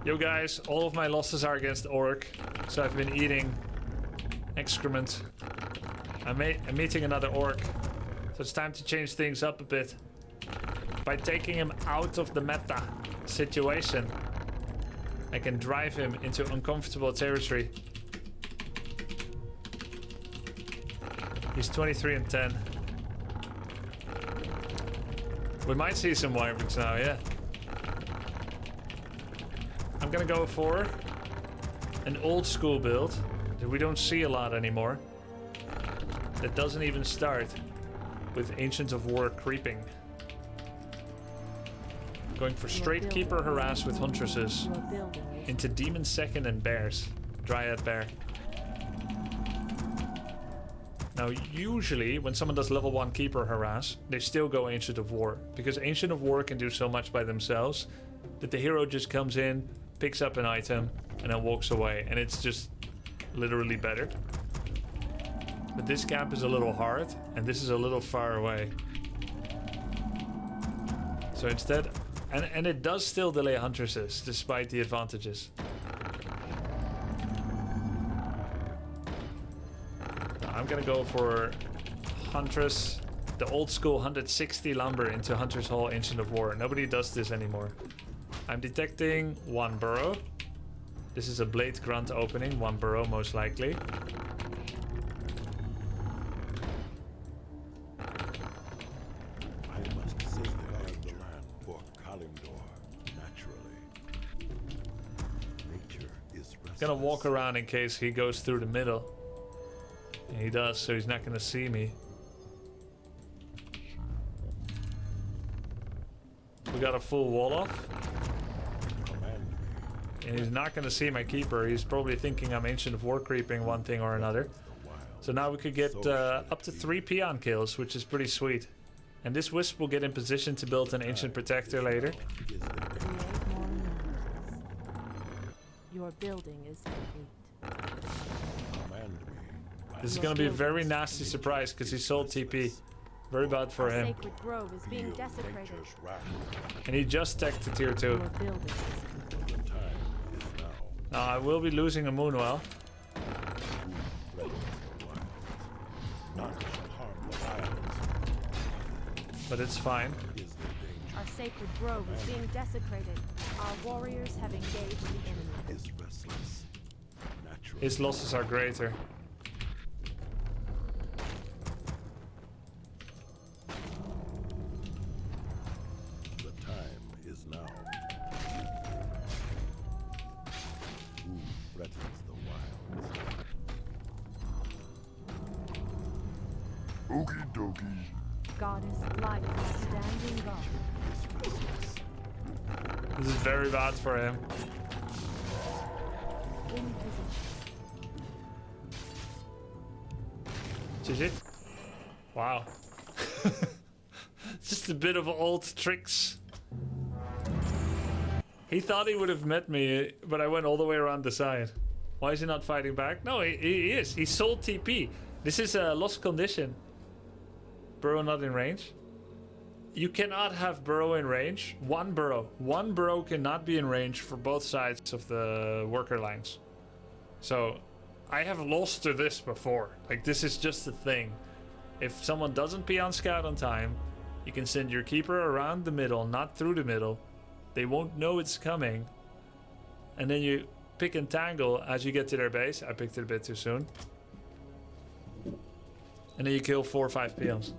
Yo guys, all of my losses are against Orc, so I've been eating excrement. I'm meeting another Orc, so it's time to change things up a bit. By taking him out of the meta situation, I can drive him into uncomfortable territory. He's 23 and 10. We might see some wyverns now, yeah. I'm gonna go for an old school build that we don't see a lot anymore. That doesn't even start with Ancient of War creeping. Going for straight keeper harass with huntresses into demon second and bears. Dryad bear. Now usually when someone does level 1 keeper harass, they still go Ancient of War. Because Ancient of War can do so much by themselves that the hero just comes in, picks up an item, and then walks away. And it's just literally better. But this camp is a little hard, and this is a little far away. So instead... And it does still delay huntresses, despite the advantages. I'm gonna go for Huntress, the old school 160 lumber into Hunter's Hall Ancient of War. Nobody does this anymore. I'm detecting 1 burrow. This is a Blade Grunt opening, 1 burrow most likely. Gonna walk around in case he goes through the middle. And he does, so he's not gonna see me. We got a full wall off. And he's not gonna see my keeper. He's probably thinking I'm Ancient of War creeping one thing or another. So now we could get up to 3 Peon kills, which is pretty sweet. And this Wisp will get in position to build an Ancient Protector later. Your building is complete. This is gonna be a very nasty surprise because he sold TP. Very bad for him. Sacred Grove is being desecrated. And he just teched to tier 2. Your building is complete. Now I will be losing a Moonwell. But it's fine. Our sacred grove is being desecrated. Our warriors have engaged the enemy. His losses are greater. The time is now. Who threatens the wilds? Okie dokie. Goddess light standing guard. This is very bad for him. In position. GG. Wow. Just a bit of old tricks. He thought he would have met me, but I went all the way around the side. Why is he not fighting back? No, he is. He sold TP. This is a lost condition. Burrow not in range. You cannot have burrow in range. One burrow cannot be in range for both sides of the worker lines. So I have lost to this before. Like, this is just a thing. If someone doesn't be on scout on time, you can send your keeper around the middle, not through the middle. They won't know it's coming. And then you pick and tangle as you get to their base. I picked it a bit too soon. And then you kill 4 or 5 peons.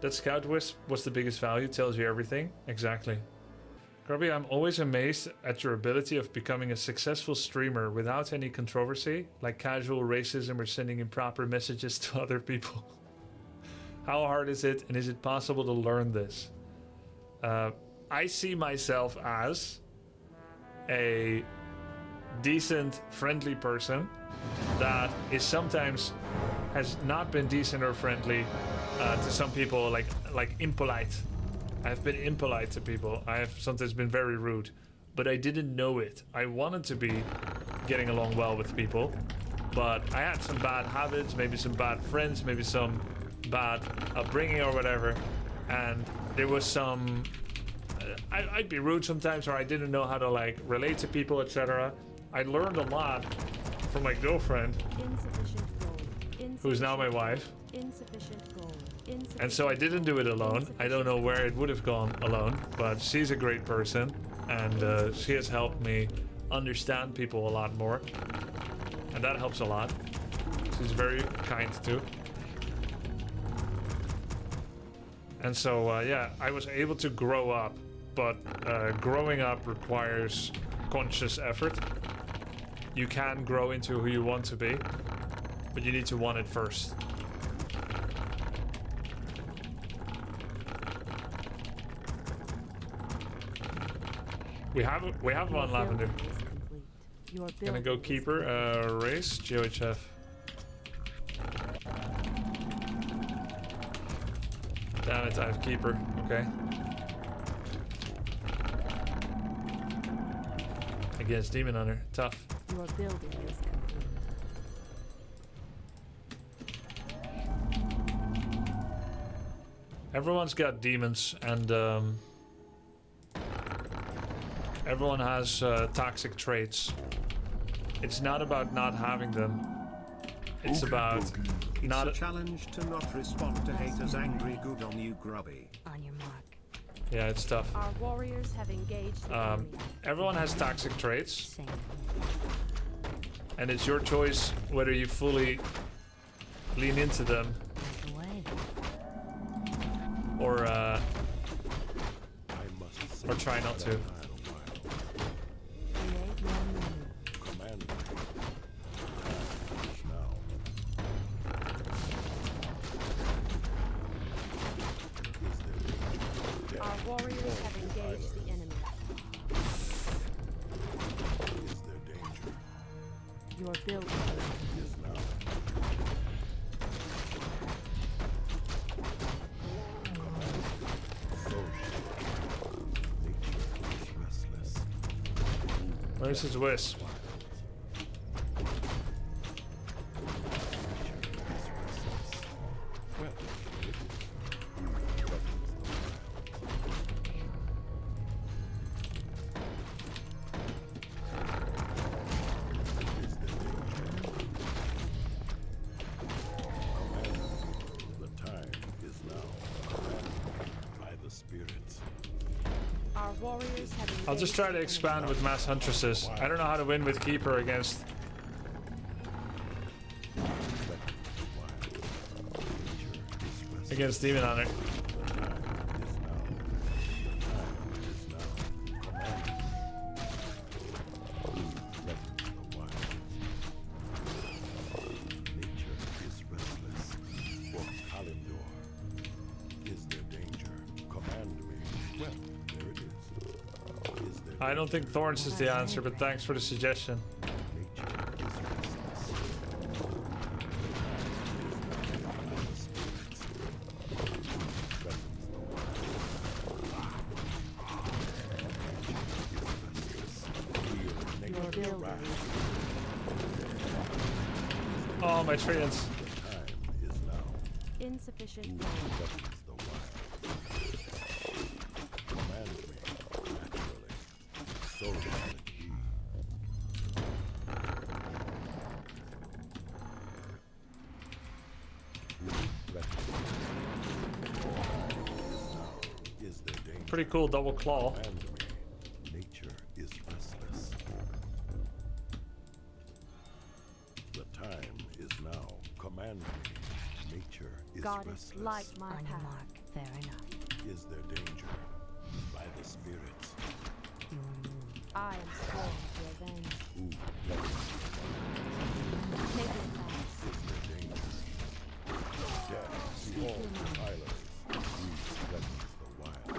That Scout Wisp was the biggest value, tells you everything. Exactly. Grubby, I'm always amazed at your ability of becoming a successful streamer without any controversy, like casual racism or sending improper messages to other people. How hard is it, and is it possible to learn this? I see myself as a decent, friendly person that is sometimes has not been decent or friendly to some people, like impolite. I've been impolite to people. I have sometimes been very rude, but I didn't know it. I wanted to be getting along well with people, but I had some bad habits, maybe some bad friends, maybe some bad upbringing or whatever, and there was some I'd be rude sometimes, or I didn't know how to like relate to people, etc. I learned a lot from my girlfriend, Insufficient gold. who's now my wife. Insufficient gold. Insufficient And so I didn't do it alone. I don't know where it would have gone alone, but she's a great person, and she has helped me understand people a lot more, and that helps a lot. She's very kind too. And so yeah, I was able to grow up, but growing up requires conscious effort. You can grow into who you want to be, but you need to want it first. We have one lavender. Gonna go keeper, race, GOHF. Damn it, I have keeper. Okay. Against demon hunter, tough. Your building is complete. Everyone's got demons, and everyone has toxic traits. It's not about not having them. It's about not. It's a challenge to not respond to haters angry good on you, Grubby. On your mark. Yeah, it's tough. Our warriors have engaged the enemy. Everyone has toxic traits, Same. and it's your choice whether you fully lean into them Away. or I must say try not to. Create your move. Command me. Now. Is there Our warriors have engaged the enemy. Is there danger? Your building Is now. So nature is restless. Where's his wisp? Well, the time is now. By the spirits. Our warriors have engaged I'll just try to the expand with mass huntresses. I don't know how to win with keeper against demon hunter. I don't think thorns is the answer, but thanks for the suggestion. Your building Oh, my treants. insufficient gold. Pretty cool double claw. Nature is restless. The time is now. Command me. Nature is God restless. is like my On your path. mark. Fair enough. Is there danger? By the spirits. Your move. I am sworn to revenge. Who threatens? Take it fast. Is there danger? Death to all defilers. Who threatens the wild?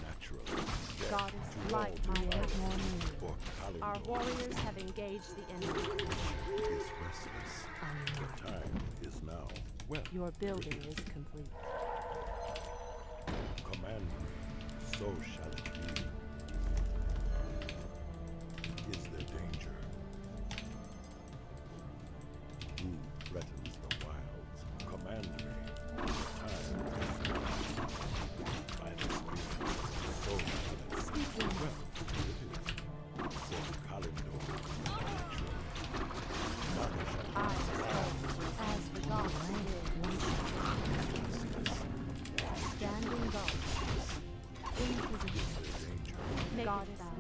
Naturally. Death God to is all like my defilers. path. For Our Kalendor warriors have engaged the enemy. is restless. On your The mark. time is now. Well, Your building is complete. command me, so shall it be. Is there danger? Who threatens the wilds? Command me. Time is now. By the spirits, so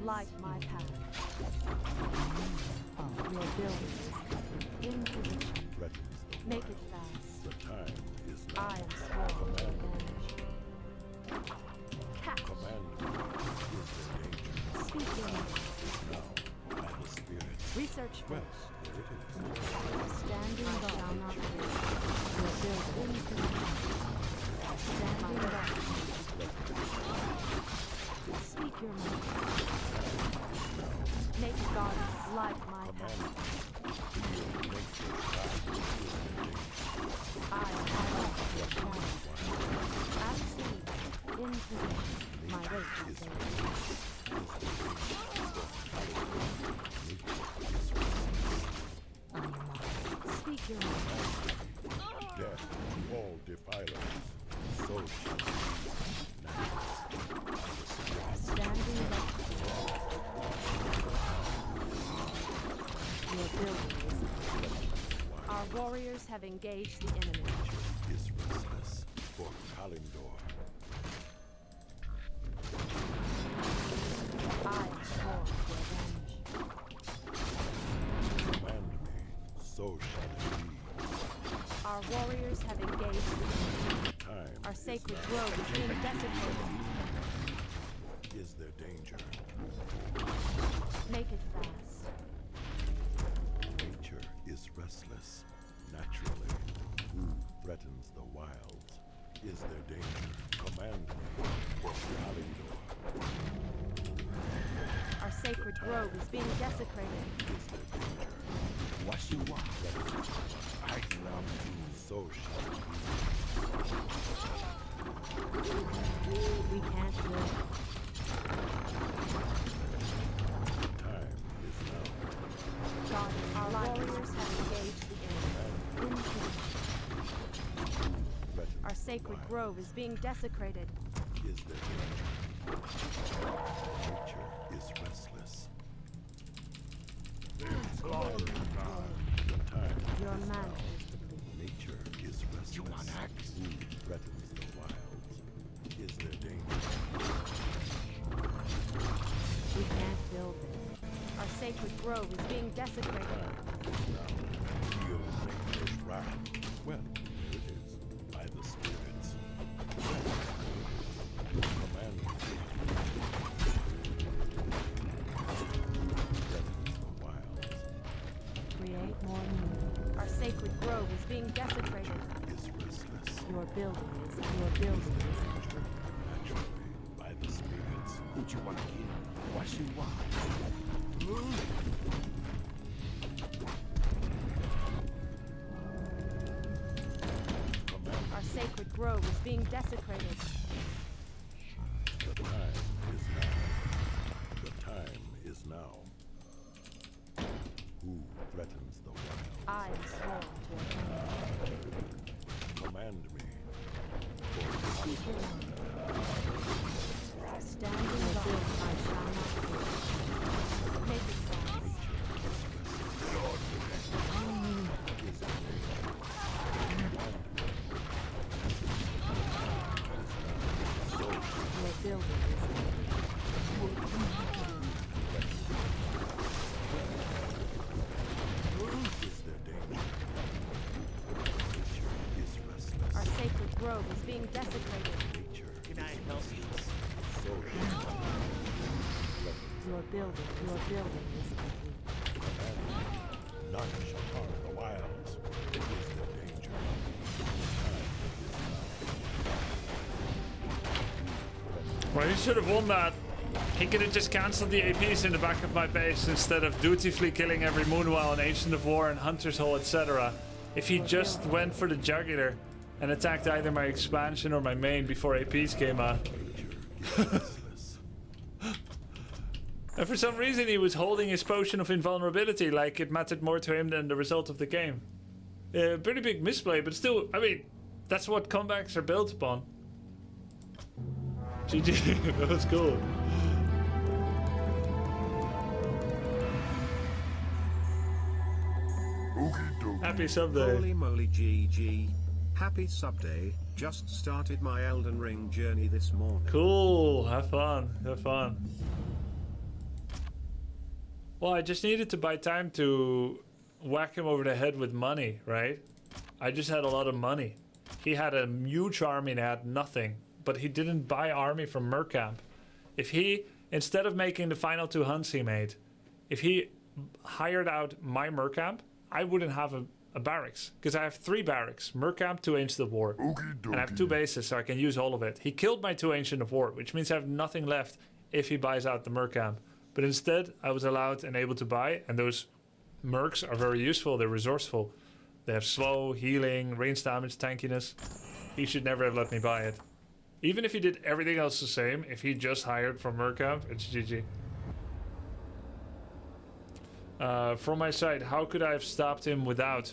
Light my path. Your building is complete. In position. threatens the Make wild. it fast. The time is I now. am sworn to revenge. Catch. Command me. Is there danger? Speak your name. Now, by the spirits. Research Well, first. there it is. Standing guard. Shall not fail. Your building is complete. Standing guard. Speak your name. Make goddess light my path. Feel nature's path. Is there danger? I am my love. At sea. In position. My weight is over. Speak your name. Death to all defilers. So shall it be. Now, Standing guard. Your building is complete. Our warriors have engaged the enemy. is restless for Kalindor. I am sworn to revenge. Command me, so shall it be. Our warriors have engaged the enemy. Time Our is sacred now. grove is being desecrated. Is there danger? Make it fast. Nature is restless, naturally. Who threatens the wilds? Is there danger? Command me, for Kalindor. Our sacred grove is being desecrated. Is there danger? What you want? I love you. So shall it We can't live. be. Time is now. God, our warriors have engaged the enemy. In position. Threatens Our the sacred wild. grove is being desecrated. Is there danger? Nature is restless. Command me. The time Your is mana now. is depleted. Nature is restless. Who threatens the wilds? Is there danger? We can't build it. Our sacred grove is being desecrated. Now, feel nature's wrath. Well, there it is, by the spirits. Command me. Threatens the wilds. Create more new. Our sacred grove is being desecrated. Is restless. Your building is Danger, naturally, by the spirits. Who you wanna kill? What you want? Command Our sacred grove is being desecrated. the time is now. The time is now. Who threatens the wild? I am sworn to revenge. Command me. Speak your name. Standing guard, I shall not fear. Make it fast. Your building is Is there danger? Nature is restless. Our sacred grove is being desecrated. Nature Can I help you? so Your building is complete. none shall harm the wilds. Is there danger? Well, he should have won that. He could have just cancelled the APs in the back of my base instead of dutifully killing every Moonwell and Ancient of War and Hunter's Hole, etc. If he just went for the Jugular and attacked either my expansion or my main before APs came out. Restless. And for some reason he was holding his potion of invulnerability like it mattered more to him than the result of the game. Pretty big misplay, but still, I mean, that's what comebacks are built upon. GG, that was cool. Happy sub day. Holy moly GG. Happy sub day. Just started my Elden Ring journey this morning. Cool, have fun, have fun. Well, I just needed to buy time to whack him over the head with money, right? I just had a lot of money. He had a huge army and had nothing, but he didn't buy army from Mercamp. If he, instead of making the final 2 hunts he made, if he hired out my Mercamp, I wouldn't have a barracks. Because I have 3 barracks, Mercamp, 2 Ancient of War. And I have 2 bases, so I can use all of it. He killed my 2 Ancient of War, which means I have nothing left if he buys out the Mercamp. But instead, I was allowed and able to buy, and those Mercs are very useful, they're resourceful. They have slow, healing, range damage, tankiness. He should never have let me buy it. Even if he did everything else the same, if he just hired from Mercamp, it's GG. From my side, how could I have stopped him without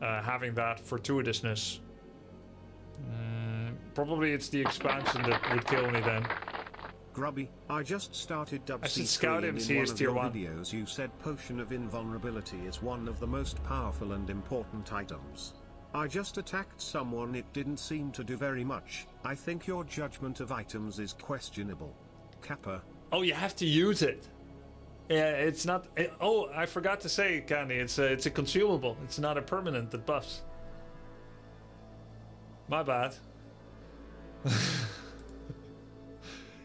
having that fortuitousness? Probably it's the expansion that would kill me then. Grubby, I just started Dub I should C3 scout him, and see in his one of tier your 1. videos you said Potion of Invulnerability is one of the most powerful and important items. I just attacked someone, it didn't seem to do very much. I think your judgment of items is questionable. Kappa. Oh, you have to use it. Yeah, it's not... oh, I forgot to say, Candy, it's a consumable. It's not a permanent that buffs. My bad.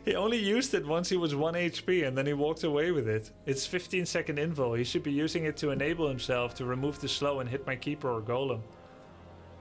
He only used it once he was 1 HP and then he walked away with it. It's 15-second invul. He should be using it to enable himself to remove the slow and hit my keeper or golem.